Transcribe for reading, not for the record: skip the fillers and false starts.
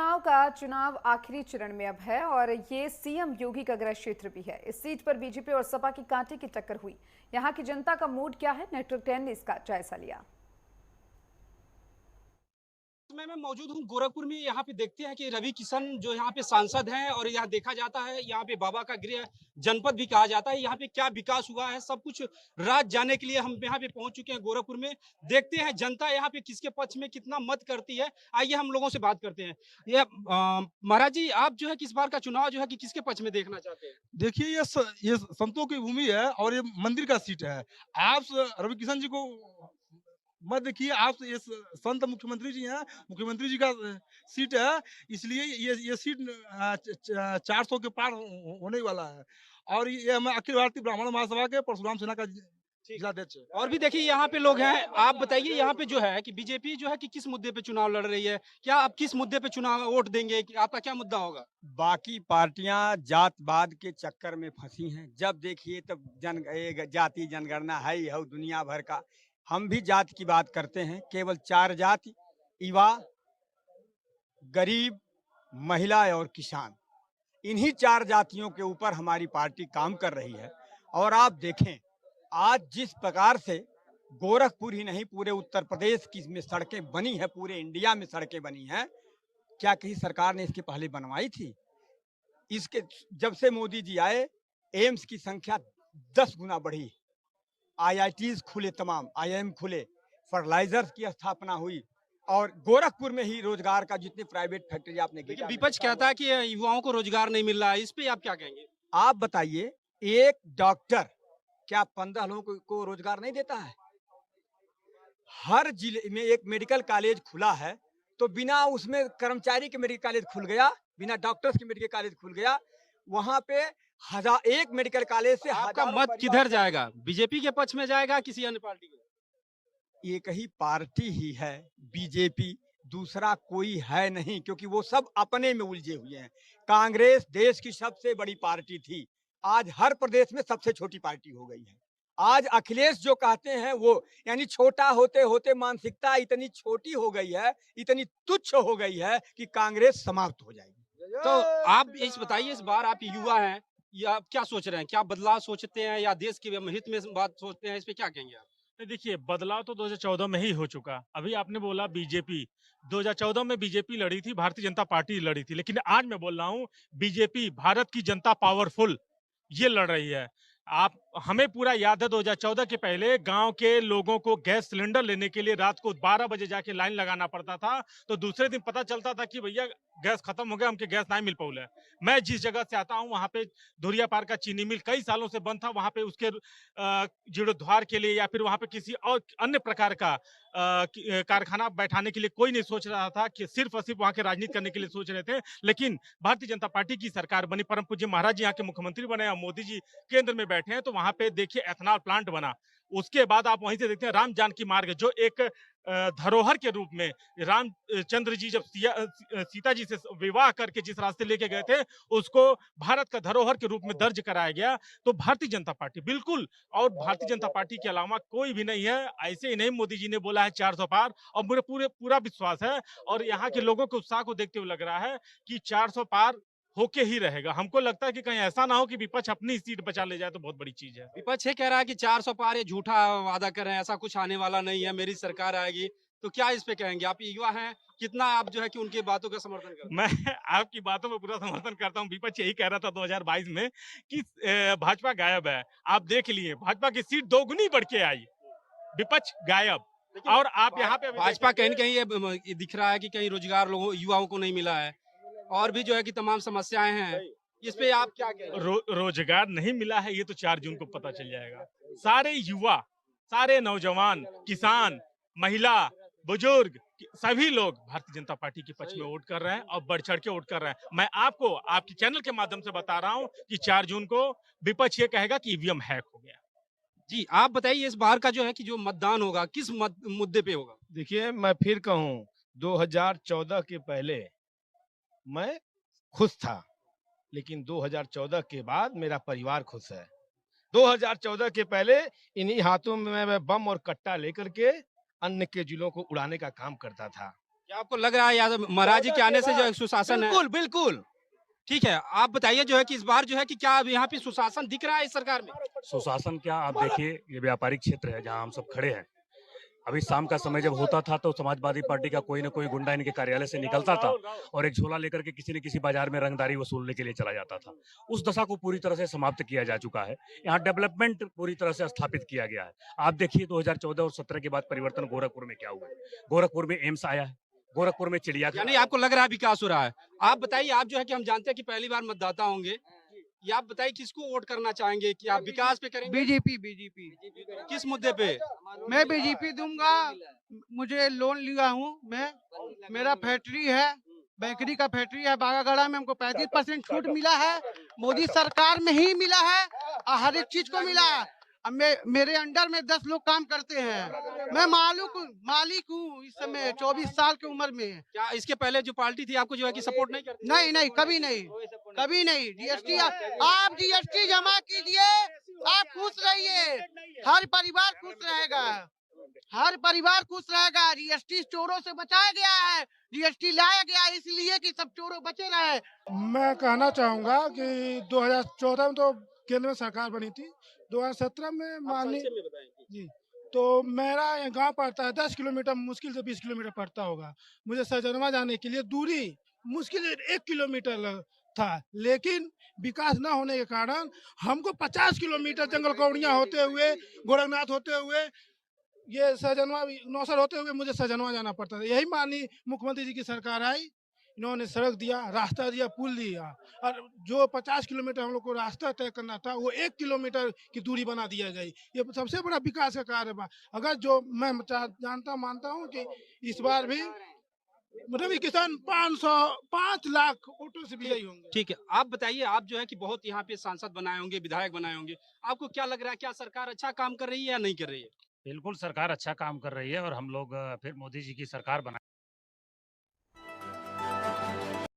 चुनाव आखिरी चरण में अब है और ये सीएम योगी का गृह क्षेत्र भी है। इस सीट पर बीजेपी और सपा की कांटे की टक्कर हुई। यहां की जनता का मूड क्या है, नेटवर्क 10 ने इसका जायजा लिया। मैं मौजूद हूँ गोरखपुर में। यहाँ पे देखते हैं कि रवि किशन जो यहाँ पे सांसद हैं और यहाँ देखा जाता है यहाँ पे बाबा का गृह जनपद भी कहा जाता है। यहाँ पे क्या विकास हुआ है सब कुछ राज जाने के लिए हम यहाँ पे पहुंच चुके हैं गोरखपुर में। देखते हैं जनता यहाँ पे किसके पक्ष में कितना मत करती है। आइए हम लोगों से बात करते हैं। ये महाराज जी, आप जो है किस बार का चुनाव जो है कि किसके पक्ष में देखना चाहते हैं? देखिए ये संतों की भूमि है और ये मंदिर का सीट है। आप रवि किशन जी को मत देखिए। आप ये संत मुख्यमंत्री जी हैं, मुख्यमंत्री जी का सीट है, इसलिए ये सीट 400 के पार होने वाला है। और ये मैं अखिल भारतीय ब्राह्मण महासभा के परशुराम सेना का जिलाध्यक्ष है। और भी देखिए यहाँ पे लोग हैं। आप बताइए यहाँ पे जो है कि बीजेपी जो है कि किस मुद्दे पे चुनाव लड़ रही है, क्या आप किस मुद्दे पे चुनाव वोट देंगे, कि आपका क्या मुद्दा होगा? बाकी पार्टियां जातवाद के चक्कर में फंसी हैं। जब देखिए तब जाति जनगणना है ही है दुनिया भर का। हम भी जात की बात करते हैं। केवल 4 जाति, युवा, गरीब, महिला और किसान, इन्हीं 4 जातियों के ऊपर हमारी पार्टी काम कर रही है। और आप देखें आज जिस प्रकार से गोरखपुर ही नहीं पूरे उत्तर प्रदेश की में सड़कें बनी है, पूरे इंडिया में सड़कें बनी हैं, क्या किसी सरकार ने इसके पहले बनवाई थी? इसके जब से मोदी जी आए एम्स की संख्या 10 गुना बढ़ी, आईआईटीज खुले, तमाम आईआईएम खुले, फर्टिलाइजर्स की स्थापना हुई और गोरखपुर में ही रोजगार का जितनी प्राइवेट फैक्ट्री आपने देखिए विपक्ष कहता है कि युवाओं को रोजगार नहीं मिल रहा है, इस पे आप क्या कहेंगे? आप बताइए, एक डॉक्टर क्या 15 लोगों को रोजगार नहीं देता है? हर जिले में एक मेडिकल कॉलेज खुला है तो बिना उसमें कर्मचारी के मेडिकल कॉलेज खुल गया, बिना डॉक्टर्स के मेडिकल कॉलेज खुल गया। वहां पे एक मेडिकल कॉलेज से आपका मत किधर जाएगा? बीजेपी के पक्ष में जाएगा किसी अन्य पार्टी के? एक ही पार्टी ही है बीजेपी, दूसरा कोई है नहीं, क्योंकि वो सब अपने में उलझे हुए हैं। कांग्रेस देश की सबसे बड़ी पार्टी थी, आज हर प्रदेश में सबसे छोटी पार्टी हो गई है। आज अखिलेश जो कहते हैं वो, यानी छोटा होते होते मानसिकता इतनी छोटी हो गई है, इतनी तुच्छ हो गई है कि कांग्रेस समाप्त हो जाएगी। तो आप इस बताइए, इस बार आप युवा हैं, या आप क्या सोच रहे हैं? क्या बदलाव सोचते हैं या देश के हित में बात सोचते हैं? इस पे क्या कहेंगे आप? देखिए, बदलाव तो 2014 में ही हो चुका। अभी आपने बोला बीजेपी, 2014 में बीजेपी लड़ी थी, भारतीय जनता पार्टी लड़ी थी, लेकिन आज मैं बोल रहा हूँ बीजेपी, भारत की जनता पावरफुल, ये लड़ रही है। आप हमें पूरा याद है 2014 के पहले गांव के लोगों को गैस सिलेंडर लेने के लिए रात को 12 बजे जाके लाइन लगाना पड़ता था, तो दूसरे दिन पता चलता था कि भैया गैस खत्म हो गया, हमके गैस नहीं मिल पाउल है। मैं जिस जगह से आता हूँ वहां पे धुरिया पार का चीनी मिल कई सालों से बंद था, वहां पे उसके जीर्णोद्धार के लिए या फिर वहां पे किसी और अन्य प्रकार का कारखाना बैठाने के लिए कोई नहीं सोच रहा था, कि सिर्फ और सिर्फ वहां के राजनीति करने के लिए सोच रहे थे। लेकिन भारतीय जनता पार्टी की सरकार बनी, परम पूज्य महाराज जी यहाँ के मुख्यमंत्री बने और मोदी जी केंद्र में बैठे हैं, तो वहां पे देखिए एथेनॉल प्लांट बना। उसके बाद आप वहीं से देखते हैं राम जानकी मार्ग, जो एक धरोहर के रूप में रामचंद्र जी जब सीता जी से विवाह करके जिस रास्ते लेके गए थे, उसको भारत का धरोहर के रूप में दर्ज कराया गया। तो भारतीय जनता पार्टी बिल्कुल, और भारतीय जनता पार्टी के अलावा कोई भी नहीं है। ऐसे ही नहीं, मोदी जी ने बोला है 400 पार, और मुझे पूरा विश्वास है और यहाँ के लोगों के उत्साह को देखते हुए लग रहा है कि 400 पार होके ही रहेगा। हमको लगता है कि कहीं ऐसा ना हो कि विपक्ष अपनी सीट बचा ले जाए, तो बहुत बड़ी चीज है। विपक्ष ये कह रहा है कि 400 पार, ये झूठा वादा कर रहे हैं, ऐसा कुछ आने वाला नहीं है, मेरी सरकार आएगी। तो क्या इस पे कहेंगे? आप युवा हैं, कितना आप जो है कि उनकी बातों का समर्थन करते हैं? मैं आपकी बातों में पूरा समर्थन करता हूं। विपक्ष यही कह रहा था 2022 में कि भाजपा गायब है। आप देख लिए भाजपा की सीट 2 गुनी बढ़ के आई, विपक्ष गायब। और आप यहाँ पे भाजपा कहीं न कहीं ये दिख रहा है कि कहीं रोजगार लोगों युवाओं को नहीं मिला है, और भी जो है कि तमाम समस्याएं हैं। इस पे आप क्या कहेंगे? रोजगार नहीं मिला है, ये तो 4 जून को पता चल जाएगा। सारे युवा, सारे नौजवान, किसान, महिला, बुजुर्ग, सभी लोग भारतीय जनता पार्टी के पक्ष में वोट कर रहे हैं और बढ़ चढ़ के वोट कर रहे हैं। मैं आपको आपके चैनल के माध्यम से बता रहा हूं कि 4 जून को विपक्ष ये कहेगा कि ईवीएम हैक हो गया। जी, आप बताइए इस बार का जो है कि जो मतदान होगा किस मुद्दे पे होगा? देखिए, मैं फिर कहूँ 2014 के पहले मैं खुश था, लेकिन 2014 के बाद मेरा परिवार खुश है। 2014 के पहले इन्हीं हाथों में मैं बम और कट्टा लेकर के अन्य के जिलों को उड़ाने का काम करता था। क्या आपको लग रहा है यादव महाराज जी के आने से जो है सुशासन है? बिल्कुल बिल्कुल। ठीक है, आप बताइए जो है कि इस बार जो है कि क्या अब यहाँ पे सुशासन दिख रहा है इस सरकार में? सुशासन क्या, आप देखिए ये व्यापारिक क्षेत्र है जहां हम सब खड़े हैं। अभी शाम का समय जब होता था तो समाजवादी पार्टी का कोई ना कोई गुंडा इनके कार्यालय से निकलता था और एक झोला लेकर के किसी न किसी बाजार में रंगदारी वसूलने के लिए चला जाता था। उस दशा को पूरी तरह से समाप्त किया जा चुका है। यहाँ डेवलपमेंट पूरी तरह से स्थापित किया गया है। आप देखिए 2014 और 17 के बाद परिवर्तन गोरखपुर में क्या हुआ है। गोरखपुर में एम्स आया है, गोरखपुर में चिड़ियाघर, यानी आपको लग रहा है विकास हो रहा है। आप बताइए, आप जो है कि हम जानते हैं कि पहली बार मतदाता होंगे, ये आप बताइए किसको वोट करना चाहेंगे, कि आप विकास पे करेंगे? बीजेपी बीजेपी किस मुद्दे पे? मैं बीजेपी दूंगा। मुझे लोन लिया हूँ मैं, मेरा फैक्ट्री है, बेकरी का फैक्ट्री है बागागड़ा में। हमको 35% छूट मिला है, मोदी सरकार में ही मिला है और हर एक चीज को मिला है। अब मेरे अंडर में 10 लोग काम करते हैं। मैं मालिक हूँ इस समय 24 साल की उम्र में। क्या इसके पहले जो पार्टी थी आपको जो है कि सपोर्ट नहीं करती? नहीं नहीं, कभी नहीं, कभी नहीं। जीएसटी आप जीएसटी जमा कीजिए, आप खुश रहिए, हर परिवार खुश रहेगा, हर परिवार खुश रहेगा। जीएसटी चोरों से बचाया गया है, जीएसटी लाया गया है इसलिए कि सब चोरों बचे रहे। मैं कहना चाहूंगा कि 2014 में तो केंद्र में सरकार बनी थी, 2017 में माननीय जी, तो मेरा ये गांव पड़ता है 10 किलोमीटर, मुश्किल से 20 किलोमीटर पड़ता होगा। मुझे सहजनवा जाने के लिए दूरी मुश्किल से 1 किलोमीटर था, लेकिन विकास न होने के कारण हमको 50 किलोमीटर जंगल कौड़ियाँ होते हुए, गोरखनाथ होते हुए, ये सहजनवा नौसर होते हुए मुझे सहजनवा जाना पड़ता था। यही माननीय मुख्यमंत्री जी की सरकार आई, इन्होंने सड़क दिया, रास्ता दिया, पुल दिया, और जो 50 किलोमीटर हम लोग को रास्ता तय करना था वो 1 किलोमीटर की दूरी बना दिया गई। ये सबसे बड़ा विकास का कार्य बा। अगर जो मैं जानता मानता हूँ कि इस बार भी रवि किसान 5 लाख वोटों से विजयी होंगे। ठीक है, आप बताइए, आप जो है कि बहुत यहाँ पे सांसद बनाए होंगे, विधायक बनाए होंगे, आपको क्या लग रहा है, क्या सरकार अच्छा काम कर रही है या नहीं कर रही है? बिल्कुल सरकार अच्छा काम कर रही है और हम लोग फिर मोदी जी की सरकार बना